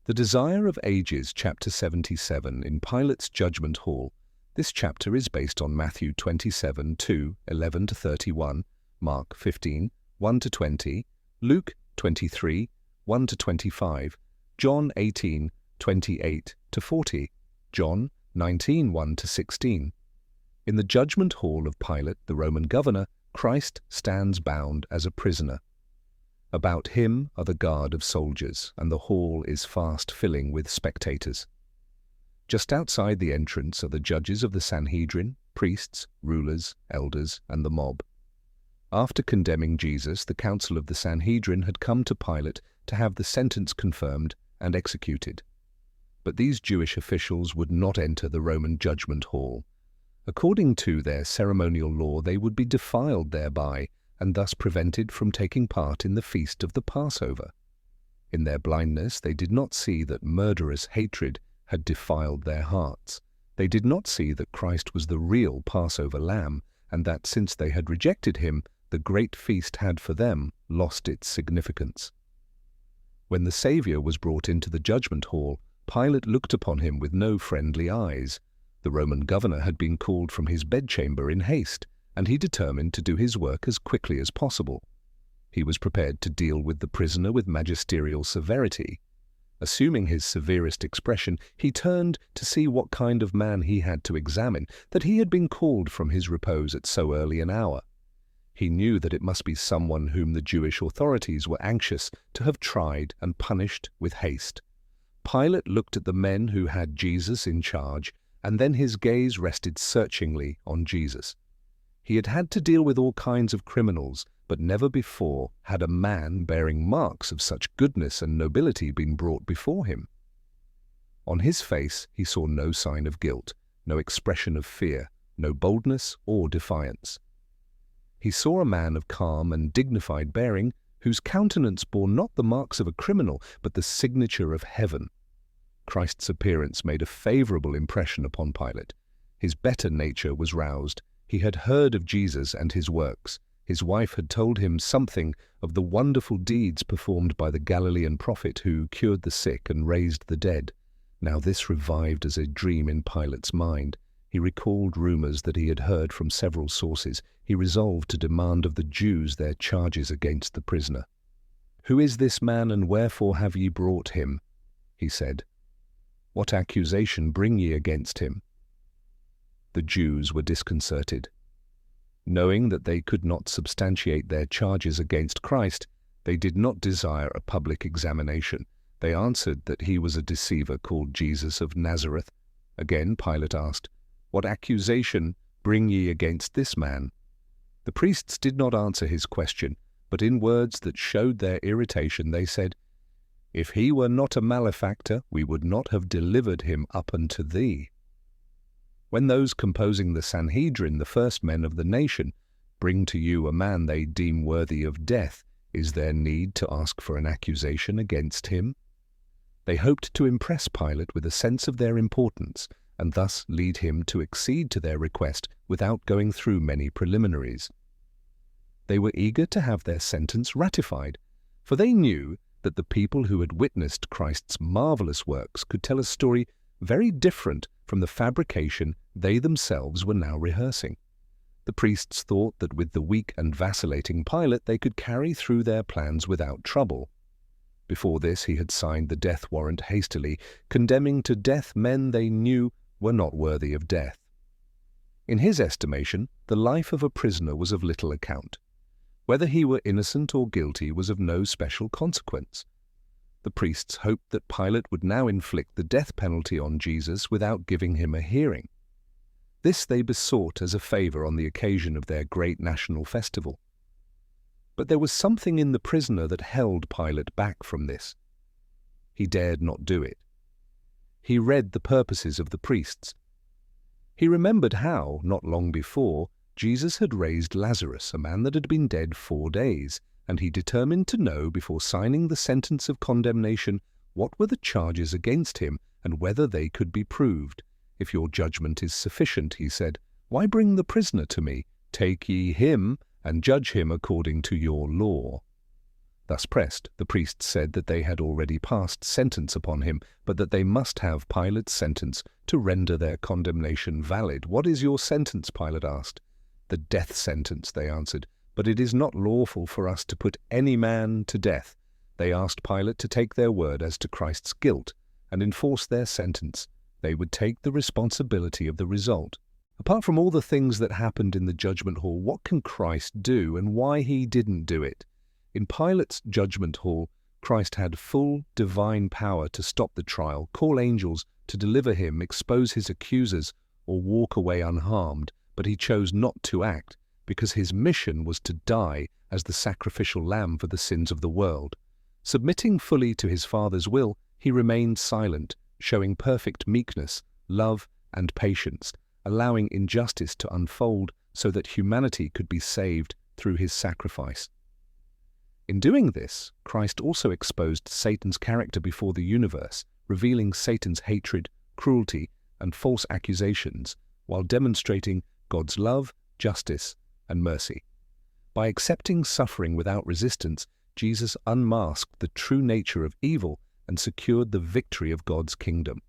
The Desire of Ages, chapter 77, in Pilate's judgment hall. This chapter is based on Matthew 27:2, 11-31, Mark 15, 1-20, Luke 23, 1-25, John 18, 28-40, John 19, 1-16. In the judgment hall of Pilate, the Roman governor, Christ stands bound as a prisoner. About him are the guard of soldiers, and the hall is fast filling with spectators. Just outside the entrance are the judges of the Sanhedrin, priests, rulers, elders, and the mob. After condemning Jesus, the council of the Sanhedrin had come to Pilate to have the sentence confirmed and executed. But these Jewish officials would not enter the Roman judgment hall. According to their ceremonial law, they would be defiled thereby, and thus prevented from taking part in the feast of the Passover. In their blindness, they did not see that murderous hatred had defiled their hearts. They did not see that Christ was the real Passover lamb, and that since they had rejected him, the great feast had for them lost its significance. When the Saviour was brought into the judgment hall, Pilate looked upon him with no friendly eyes. The Roman governor had been called from his bedchamber in haste, and he determined to do his work as quickly as possible. He was prepared to deal with the prisoner with magisterial severity. Assuming his severest expression, he turned to see what kind of man he had to examine, that he had been called from his repose at so early an hour. He knew that it must be someone whom the Jewish authorities were anxious to have tried and punished with haste. Pilate looked at the men who had Jesus in charge, and then his gaze rested searchingly on Jesus. He had had to deal with all kinds of criminals, but never before had a man bearing marks of such goodness and nobility been brought before him. On his face he saw no sign of guilt, no expression of fear, no boldness or defiance. He saw a man of calm and dignified bearing, whose countenance bore not the marks of a criminal, but the signature of heaven. Christ's appearance made a favorable impression upon Pilate. His better nature was roused. He had heard of Jesus and his works. His wife had told him something of the wonderful deeds performed by the Galilean prophet who cured the sick and raised the dead. Now this revived as a dream in Pilate's mind. He recalled rumors that he had heard from several sources. He resolved to demand of the Jews their charges against the prisoner. "Who is this man, and wherefore have ye brought him?" he said. "What accusation bring ye against him?" The Jews were disconcerted. Knowing that they could not substantiate their charges against Christ, they did not desire a public examination. They answered that he was a deceiver called Jesus of Nazareth. Again Pilate asked, "What accusation bring ye against this man?" The priests did not answer his question, but in words that showed their irritation they said, "If he were not a malefactor, we would not have delivered him up unto thee." When those composing the Sanhedrin, the first men of the nation, bring to you a man they deem worthy of death, is there need to ask for an accusation against him? They hoped to impress Pilate with a sense of their importance, and thus lead him to accede to their request without going through many preliminaries. They were eager to have their sentence ratified, for they knew that the people who had witnessed Christ's marvelous works could tell a story very different from the fabrication they themselves were now rehearsing. The priests thought that with the weak and vacillating Pilate they could carry through their plans without trouble. Before this he had signed the death warrant hastily, condemning to death men they knew were not worthy of death. In his estimation, the life of a prisoner was of little account. Whether he were innocent or guilty was of no special consequence. The priests hoped that Pilate would now inflict the death penalty on Jesus without giving him a hearing. This they besought as a favor on the occasion of their great national festival. But there was something in the prisoner that held Pilate back from this. He dared not do it. He read the purposes of the priests. He remembered how, not long before, Jesus had raised Lazarus, a man that had been dead 4 days, and he determined to know before signing the sentence of condemnation what were the charges against him and whether they could be proved. "If your judgment is sufficient," he said, "why bring the prisoner to me? Take ye him and judge him according to your law." Thus pressed, the priests said that they had already passed sentence upon him, but that they must have Pilate's sentence to render their condemnation valid. "What is your sentence?" Pilate asked. "The death sentence," they answered. "But it is not lawful for us to put any man to death." They asked Pilate to take their word as to Christ's guilt and enforce their sentence. They would take the responsibility of the result. Apart from all the things that happened in the judgment hall, what can Christ do and why he didn't do it? In Pilate's judgment hall, Christ had full divine power to stop the trial, call angels to deliver him, expose his accusers, or walk away unharmed, but he chose not to act because his mission was to die as the sacrificial lamb for the sins of the world. Submitting fully to his Father's will, he remained silent, showing perfect meekness, love, and patience, allowing injustice to unfold so that humanity could be saved through his sacrifice. In doing this, Christ also exposed Satan's character before the universe, revealing Satan's hatred, cruelty, and false accusations, while demonstrating God's love, justice, and mercy. By accepting suffering without resistance, Jesus unmasked the true nature of evil and secured the victory of God's kingdom.